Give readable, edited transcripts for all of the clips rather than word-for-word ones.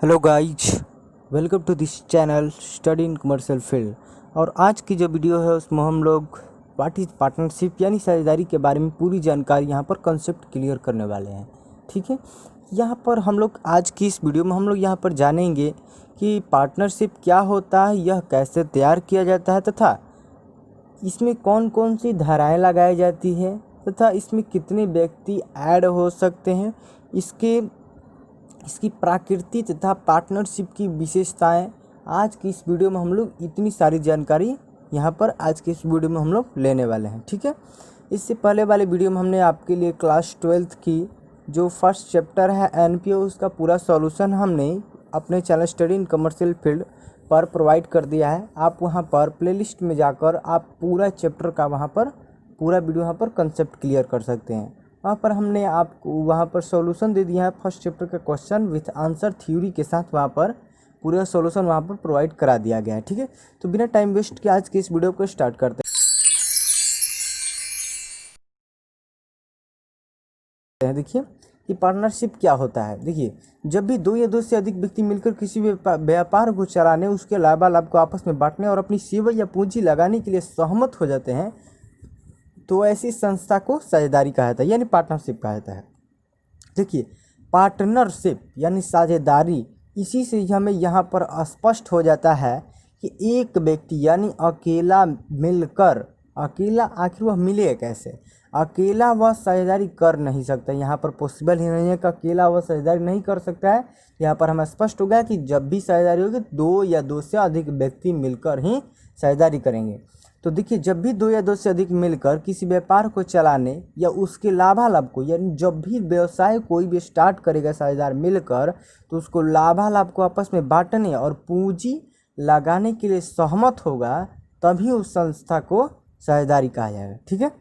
Hello guys, welcome to this channel study in commercial field. और आज की जो वीडियो है उसमें हम लोग व्हाट इज पार्टनरशिप यानी साझेदारी के बारे में पूरी जानकारी यहाँ पर कंसेप्ट क्लियर करने वाले हैं। ठीक है, यहाँ पर हम लोग आज की इस वीडियो में हम लोग यहाँ पर जानेंगे कि पार्टनरशिप क्या होता है, यह कैसे तैयार किया जाता है तथा इसमें कौन कौन सी धाराएँ लगाई जाती है तथा इसमें कितने व्यक्ति ऐड हो सकते हैं, इसकी प्रकृति तथा पार्टनरशिप की विशेषताएं आज की इस वीडियो में हम लोग इतनी सारी जानकारी यहाँ पर आज के इस वीडियो में हम लोग लेने वाले हैं। ठीक है, इससे पहले वाले वीडियो में हमने आपके लिए क्लास 12th की जो फर्स्ट चैप्टर है एनपीओ उसका पूरा सॉल्यूशन हमने अपने channel study in commercial field पर प्रोवाइड कर दिया है। आप वहाँ पर प्लेलिस्ट में जाकर आप पूरा चैप्टर का वहाँ पर पूरा वीडियो वहाँ पर कंसेप्ट क्लियर कर सकते हैं। वहाँ पर हमने आपको वहाँ पर सॉल्यूशन दे दिया है फर्स्ट चैप्टर का क्वेश्चन विथ आंसर थ्योरी के साथ, वहाँ पर पूरा सॉल्यूशन वहाँ पर प्रोवाइड करा दिया गया है। ठीक है, तो बिना टाइम वेस्ट के आज के इस वीडियो को स्टार्ट करते हैं। देखिए कि पार्टनरशिप क्या होता है। देखिए, जब भी दो या दो से अधिक व्यक्ति मिलकर किसी व्यापार को चलाने, उसके लाभ को आपस में बांटने और अपनी सेवा या पूंजी लगाने के लिए सहमत हो जाते हैं तो ऐसी संस्था को साझेदारी कहा जाता है यानी पार्टनरशिप कहा जाता है। देखिए, पार्टनरशिप यानी साझेदारी, इसी से हमें यहाँ पर स्पष्ट हो जाता है कि एक व्यक्ति यानी अकेला मिलकर, अकेला आखिर वह मिले कैसे, अकेला वह साझेदारी कर नहीं सकता। यहाँ पर पॉसिबल ही नहीं है कि अकेला वह साझेदारी नहीं कर सकता है। यहाँ पर हमें स्पष्ट हो गया कि जब भी साझेदारी होगी दो या दो से अधिक व्यक्ति मिलकर ही साझेदारी करेंगे। तो देखिए, जब भी दो या दो से अधिक मिलकर किसी व्यापार को चलाने या उसके लाभालाभ को, यानी जब भी व्यवसाय कोई भी स्टार्ट करेगा साझेदार मिलकर, तो उसको लाभालाभ को आपस में बांटने और पूंजी लगाने के लिए सहमत होगा, तभी उस संस्था को साझेदारी कहा जाएगा। ठीक है,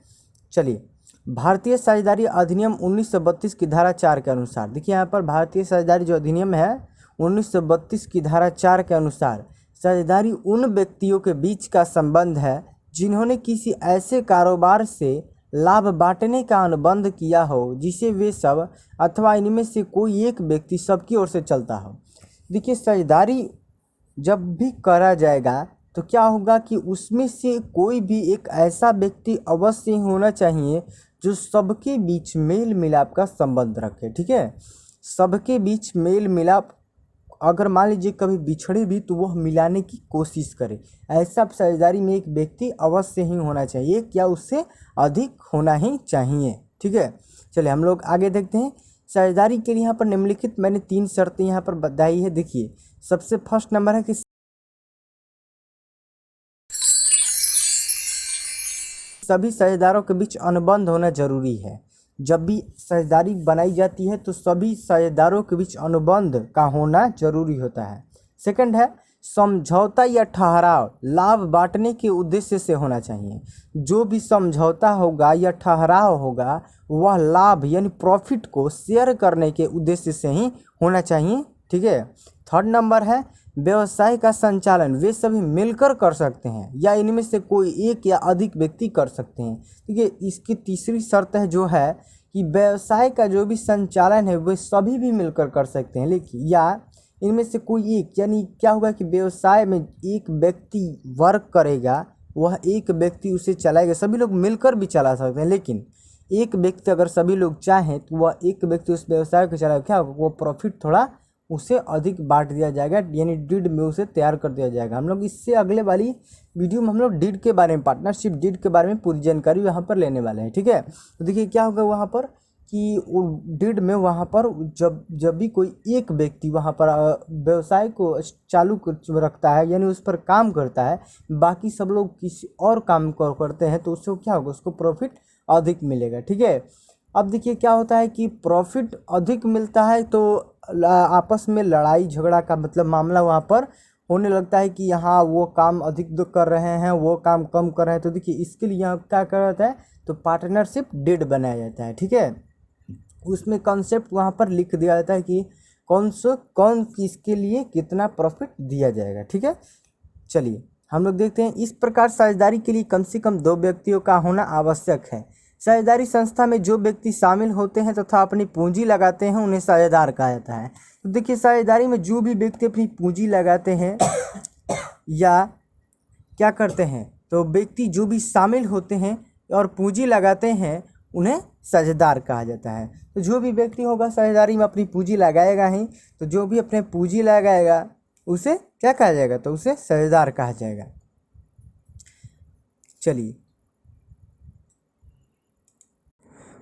चलिए, भारतीय साझेदारी अधिनियम 1932 की धारा 4 के अनुसार, देखिए यहाँ पर भारतीय साझेदारी जो अधिनियम है 1932 की धारा 4 के अनुसार, साझेदारी उन व्यक्तियों के बीच का संबंध है जिन्होंने किसी ऐसे कारोबार से लाभ बांटने का अनुबंध किया हो जिसे वे सब अथवा इनमें से कोई एक व्यक्ति सबकी ओर से चलता हो। देखिए, साझेदारी जब भी करा जाएगा तो क्या होगा कि उसमें से कोई भी एक ऐसा व्यक्ति अवश्य होना चाहिए जो सबके बीच मेल मिलाप का संबंध रखे। ठीक है, सबके बीच मेल मिलाप, अगर मान लीजिए कभी बिछड़े भी तो वह मिलाने की कोशिश करे, ऐसा साझेदारी में एक व्यक्ति अवश्य ही होना चाहिए, क्या उससे अधिक होना ही चाहिए। ठीक है, चलिए हम लोग आगे देखते हैं। साझेदारी के लिए यहाँ पर निम्नलिखित मैंने 3 शर्तें यहाँ पर बताई है। देखिए, सबसे फर्स्ट नंबर है कि सभी साझेदारों के बीच अनुबंध होना जरूरी है। जब भी साझेदारी बनाई जाती है तो सभी साझेदारों के बीच अनुबंध का होना जरूरी होता है। सेकंड है समझौता या ठहराव लाभ बांटने के उद्देश्य से होना चाहिए। जो भी समझौता होगा या ठहराव होगा वह लाभ यानी प्रॉफिट को शेयर करने के उद्देश्य से ही होना चाहिए। ठीक है, थर्ड नंबर है व्यवसाय का संचालन वे सभी मिलकर कर सकते हैं या इनमें से कोई एक या अधिक व्यक्ति कर सकते हैं। देखिए, इसकी तीसरी शर्त है जो है कि व्यवसाय का जो भी संचालन है वे सभी भी मिलकर कर सकते हैं, लेकिन या इनमें से कोई एक, यानी क्या होगा कि व्यवसाय में एक व्यक्ति वर्क करेगा, वह एक व्यक्ति उसे चलाएगा, सभी लोग मिलकर भी चला सकते हैं, लेकिन एक व्यक्ति अगर सभी लोग चाहें तो वह एक व्यक्ति उस व्यवसाय को चलाएगा, क्या होगा, वो प्रॉफिट थोड़ा उसे अधिक बांट दिया जाएगा, यानी डीड में उसे तैयार कर दिया जाएगा। हम लोग इससे अगले वाली वीडियो में हम लोग डीड के बारे में, पार्टनरशिप डीड के बारे में पूरी जानकारी वहाँ पर लेने वाले हैं। ठीक है, तो देखिए क्या होगा वहाँ पर कि डीड में वहाँ पर जब भी कोई एक व्यक्ति वहाँ पर व्यवसाय को चालू रखता है यानी उस पर काम करता है, बाकी सब लोग किसी और काम करते हैं, तो उससे क्या होगा, उसको प्रॉफिट अधिक मिलेगा। ठीक है, अब देखिए क्या होता है कि प्रॉफिट अधिक मिलता है तो आपस में लड़ाई झगड़ा का मतलब मामला वहाँ पर होने लगता है कि यहाँ वो काम अधिक कर रहे हैं, वो काम कम कर रहे हैं। तो देखिए, इसके लिए यहाँ क्या कर जाता है, तो पार्टनरशिप डीड बनाया जाता है। ठीक है, उसमें कॉन्सेप्ट वहाँ पर लिख दिया जाता है कि कौन किसके लिए कितना प्रॉफिट दिया जाएगा। ठीक है, चलिए हम लोग देखते हैं। इस प्रकार साझेदारी के लिए कम से कम 2 व्यक्तियों का होना आवश्यक है। साझेदारी संस्था में जो व्यक्ति शामिल होते हैं तथा अपनी पूंजी लगाते हैं उन्हें साझेदार कहा जाता है। तो देखिए साझेदारी में जो भी व्यक्ति अपनी पूंजी लगाते हैं या क्या करते हैं, तो व्यक्ति जो भी शामिल होते हैं और पूंजी लगाते हैं उन्हें साझेदार कहा जाता है। तो जो भी व्यक्ति होगा साझेदारी में अपनी पूंजी लगाएगा ही, तो जो भी अपने पूंजी लगाएगा उसे क्या कहा जाएगा, तो उसे साझेदार कहा जाएगा। चलिए,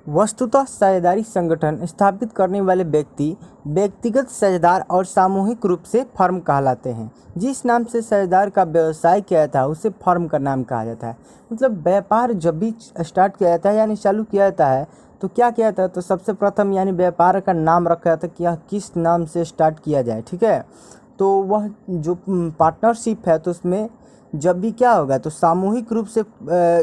वस्तुतः साझेदारी संगठन स्थापित करने वाले व्यक्ति व्यक्तिगत साझेदार और सामूहिक रूप से फर्म कहलाते हैं। जिस नाम से साझेदार का व्यवसाय किया जाता है उसे फर्म का नाम कहा जाता है। मतलब व्यापार जब भी स्टार्ट किया जाता है यानी चालू किया जाता है तो क्या किया जाता है, तो सबसे प्रथम यानी व्यापार का नाम रखा जाता है कि यह किस नाम से स्टार्ट किया जाए। ठीक है, तो वह जो पार्टनरशिप है तो उसमें जब भी क्या होगा, तो सामूहिक रूप से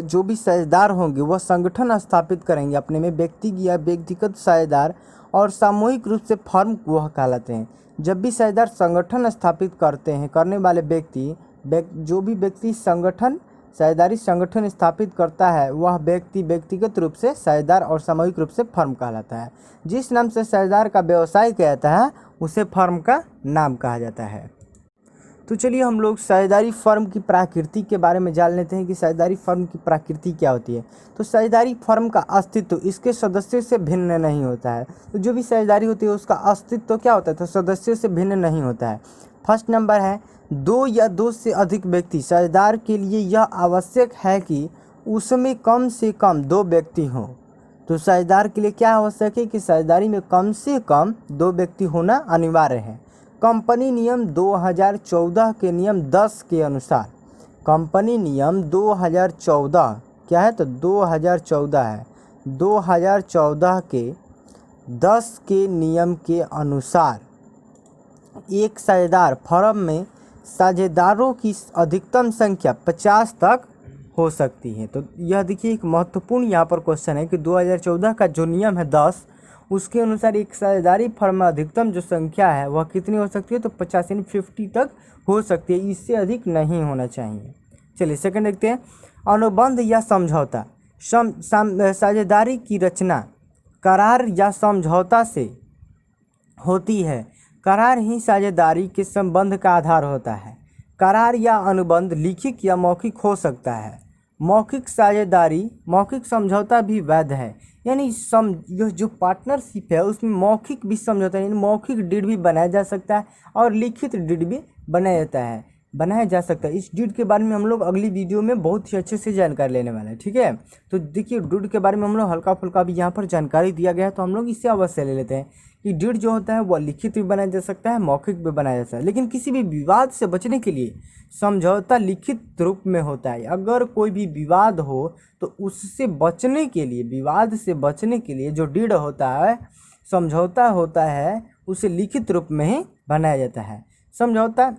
जो भी साझेदार होंगे वह संगठन स्थापित करेंगे अपने में, व्यक्ति या व्यक्तिगत साझेदार और सामूहिक रूप से फर्म वह कहलाते हैं। जब भी साझेदार संगठन स्थापित करते हैं, करने वाले व्यक्ति जो भी व्यक्ति संगठन साझेदारी संगठन स्थापित करता है वह व्यक्ति व्यक्तिगत रूप से साझेदार और सामूहिक रूप से फर्म कहलाता है। जिस नाम से साझेदार का व्यवसाय किया जाता है उसे फर्म का नाम कहा जाता है। तो चलिए हम लोग साझेदारी फर्म की प्रकृति के बारे में जान लेते हैं कि साझेदारी फर्म की प्रकृति क्या होती है। तो साझेदारी फर्म का अस्तित्व इसके सदस्यों से भिन्न नहीं होता है। तो जो भी साझेदारी होती है उसका अस्तित्व क्या होता है, तो सदस्यों से भिन्न नहीं होता है। फर्स्ट नंबर है, दो या दो से अधिक व्यक्ति। साझेदार के लिए यह आवश्यक है कि उसमें कम से कम दो व्यक्ति हों। तो साझेदार के लिए क्या आवश्यक है कि साझेदारी में कम से कम दो व्यक्ति होना अनिवार्य है। कंपनी नियम 2014 के नियम 10 के अनुसार, कंपनी नियम 2014 क्या है, तो 2014 है, 2014 के 10 के नियम के अनुसार एक साझेदार फर्म में साझेदारों की अधिकतम संख्या 50 तक हो सकती है। तो यह देखिए एक महत्वपूर्ण यहाँ पर क्वेश्चन है कि 2014 का जो नियम है 10, उसके अनुसार एक साझेदारी फर्म में अधिकतम जो संख्या है वह कितनी हो सकती है, तो 50 यानी 50 तक हो सकती है, इससे अधिक नहीं होना चाहिए। चलिए सेकंड देखते हैं, अनुबंध या समझौता। साझेदारी की रचना करार या समझौता से होती है। करार ही साझेदारी के संबंध का आधार होता है। करार या अनुबंध लिखित या मौखिक हो सकता है। मौखिक साझेदारी, मौखिक समझौता भी वैध है। यानी जो पार्टनरशिप है उसमें मौखिक भी समझौता यानी मौखिक डीड भी बनाया जा सकता है और लिखित डीड भी बनाया जा सकता है। इस डीड के बारे में हम लोग अगली वीडियो में बहुत ही अच्छे से जानकारी लेने वाले हैं। ठीक है, तो देखिए डीड के बारे में हम लोग हल्का फुल्का भी यहाँ पर जानकारी दिया गया है, तो हम लोग इससे अवश्य ले लेते हैं कि डीड जो होता है वह लिखित भी बनाया जा सकता है, मौखिक भी बनाया जा सकता है। लेकिन किसी भी विवाद से बचने के लिए समझौता लिखित रूप में होता है। अगर कोई भी विवाद हो तो उससे बचने के लिए, विवाद से बचने के लिए जो डीड होता है, समझौता होता है, उसे लिखित रूप में ही बनाया जाता है। समझौता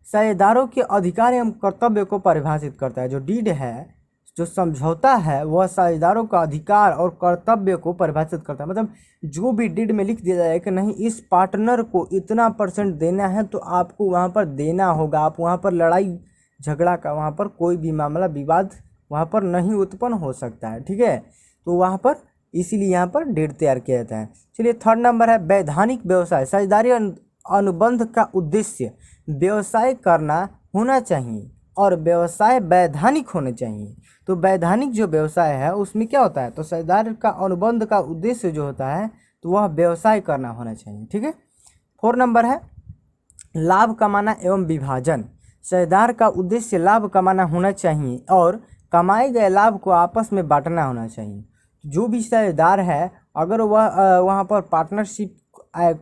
साझेदारों के अधिकार एवं कर्तव्य को परिभाषित करता है। जो डीड है, जो समझौता है, वह साझेदारों का अधिकार और कर्तव्य को परिभाषित करता है। मतलब जो भी डीड में लिख दिया जाए कि नहीं इस पार्टनर को इतना % देना है तो आपको वहाँ पर देना होगा। आप वहाँ पर लड़ाई झगड़ा का, वहाँ पर कोई भी मामला विवाद वहाँ पर नहीं उत्पन्न हो सकता है। ठीक है, तो वहाँ पर इसीलिए यहाँ पर डीड तैयार किया जाता है। चलिए थर्ड नंबर है, वैधानिक व्यवसाय। साझेदारी अनुबंध का उद्देश्य व्यवसाय करना होना चाहिए और व्यवसाय वैधानिक होने चाहिए। तो वैधानिक जो व्यवसाय है उसमें क्या होता है, तो साझेदार का अनुबंध का उद्देश्य जो होता है तो वह व्यवसाय करना होना चाहिए। ठीक है, 4 नंबर है, लाभ कमाना एवं विभाजन। साझेदार का उद्देश्य लाभ कमाना होना चाहिए और कमाए गए लाभ को आपस में बांटना होना चाहिए। जो भी साझेदार है अगर वह वहाँ पर पार्टनरशिप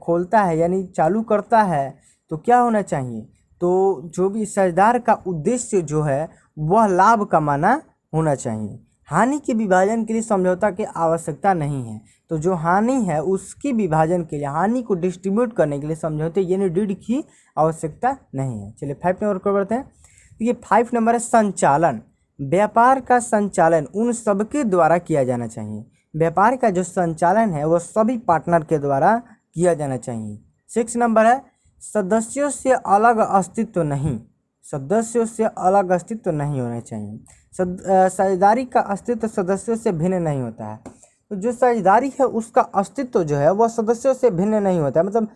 खोलता है यानी चालू करता है तो क्या होना चाहिए, तो जो भी साझेदार का उद्देश्य जो है वह लाभ कमाना होना चाहिए। हानि के विभाजन के लिए समझौता की आवश्यकता नहीं है। तो जो हानि है उसकी विभाजन के लिए, हानि को डिस्ट्रीब्यूट करने के लिए समझौते यानी डीड की आवश्यकता नहीं है। चलिए 5 नंबर को बढ़ते हैं। तो ये 5 नंबर है, संचालन। व्यापार का संचालन उन सबके द्वारा किया जाना चाहिए। व्यापार का जो संचालन है वह सभी पार्टनर के द्वारा किया जाना चाहिए। 6 नंबर है, सदस्यों से अलग अस्तित्व नहीं। सदस्यों से अलग अस्तित्व नहीं होना चाहिए। साझेदारी का अस्तित्व सदस्यों से भिन्न नहीं होता है। तो तो जो साझेदारी है उसका अस्तित्व जो है वह सदस्यों से भिन्न नहीं होता है। मतलब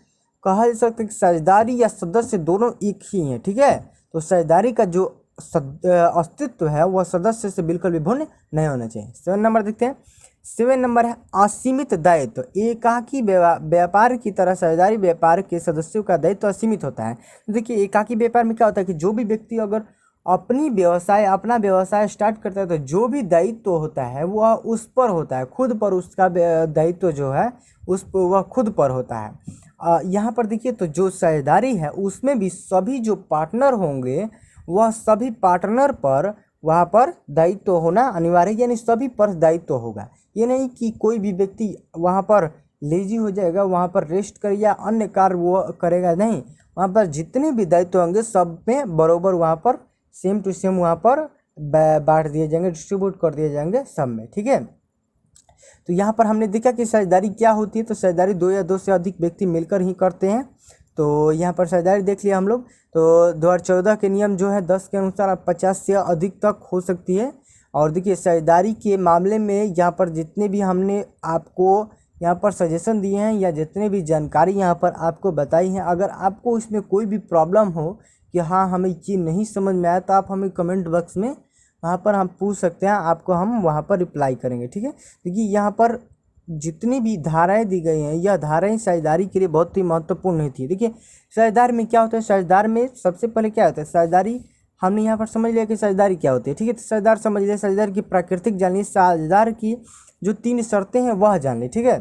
कहा जा सकता है कि साझेदारी या सदस्य दोनों एक ही हैं, ठीक है। तो साझेदारी का जो अस्तित्व है वह सदस्य से बिल्कुल भी भिन्न नहीं होना चाहिए। 7 नंबर देखते हैं। 7 नंबर है असीमित दायित्व। एकाकी व्यापार की तरह साझेदारी व्यापार के सदस्यों का दायित्व असीमित होता है। देखिए एकाकी व्यापार में क्या होता है कि जो भी व्यक्ति अगर अपना व्यवसाय स्टार्ट करता है तो जो भी दायित्व होता है वह उस पर होता है, खुद पर उसका दायित्व जो है वह खुद पर होता है। यहाँ पर देखिए तो जो साझेदारी है उसमें भी सभी जो पार्टनर होंगे वह सभी पार्टनर पर वहाँ पर दायित्व होना अनिवार्य है, यानी सभी पर दायित्व होगा। ये नहीं कि कोई भी व्यक्ति वहाँ पर लेजी हो जाएगा, वहाँ पर रेस्ट कर या अन्य कार्य वो करेगा, नहीं। वहाँ पर जितने भी दायित्व होंगे सब में बरोबर वहाँ पर सेम टू सेम वहाँ पर बांट दिए जाएंगे, डिस्ट्रीब्यूट कर दिए जाएंगे सब में, ठीक है। तो यहाँ पर हमने देखा कि साझेदारी क्या होती है। तो साझेदारी 2 या 2 से अधिक व्यक्ति मिलकर ही करते हैं। तो यहाँ पर साझेदारी देख लिया हम लोग। तो 2014 के नियम जो है 10 के अनुसार 50 से अधिक तक हो सकती है। और देखिए साझेदारी के मामले में यहाँ पर जितने भी हमने आपको यहाँ पर सजेशन दिए हैं या जितने भी जानकारी यहाँ पर आपको बताई है, अगर आपको इसमें कोई भी प्रॉब्लम हो कि हाँ हमें ये नहीं समझ में आया तो आप हमें कमेंट बॉक्स में वहाँ पर हम पूछ सकते हैं, आपको हम वहाँ पर रिप्लाई करेंगे, ठीक है। देखिए यहाँ पर जितनी भी धाराएं दी गई हैं यह धाराएं साझेदारी के लिए बहुत ही महत्वपूर्ण होती है। देखिए साझेदार में क्या होता है, साझेदार में सबसे पहले क्या होता है, साझेदारी हमने यहाँ पर समझ लिया कि साझेदारी क्या होती है, ठीक है। तो साझेदार समझ लिया, साझेदार की प्राकृतिक जान ली, साझेदार की जो 3 शर्तें हैं वह जान ली, ठीक है।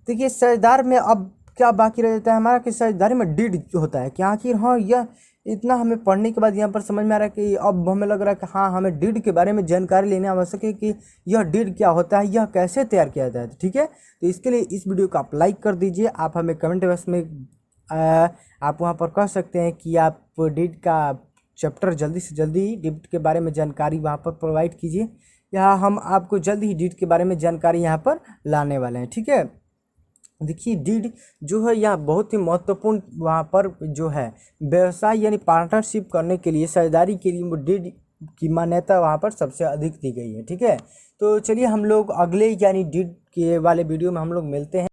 देखिए साझेदार में अब क्या बाकी रह जाता है हमारा कि साझेदारी में डीड होता है कि आखिर हाँ यह इतना हमें पढ़ने के बाद यहाँ पर समझ में आ रहा है कि अब हमें लग रहा है कि हाँ हमें डीड के बारे में जानकारी लेना आवश्यक है कि यह डीड क्या होता है, यह कैसे तैयार किया जाता है, ठीक है। तो इसके लिए इस वीडियो को आप लाइक कर दीजिए। आप हमें कमेंट बॉक्स में आप वहाँ पर कह सकते हैं कि आप डीड का चैप्टर जल्दी से जल्दी डीड के बारे में जानकारी वहाँ पर प्रोवाइड कीजिए, या हम आपको जल्द ही डीड के बारे में जानकारी यहाँ पर लाने वाले हैं, ठीक है। देखिए डीड जो है यह बहुत ही महत्वपूर्ण वहाँ पर जो है व्यवसाय यानी पार्टनरशिप करने के लिए साझेदारी के लिए डीड की मान्यता वहाँ पर सबसे अधिक दी गई है, ठीक है। तो चलिए हम लोग अगले यानी डीड के वाले वीडियो में हम लोग मिलते हैं।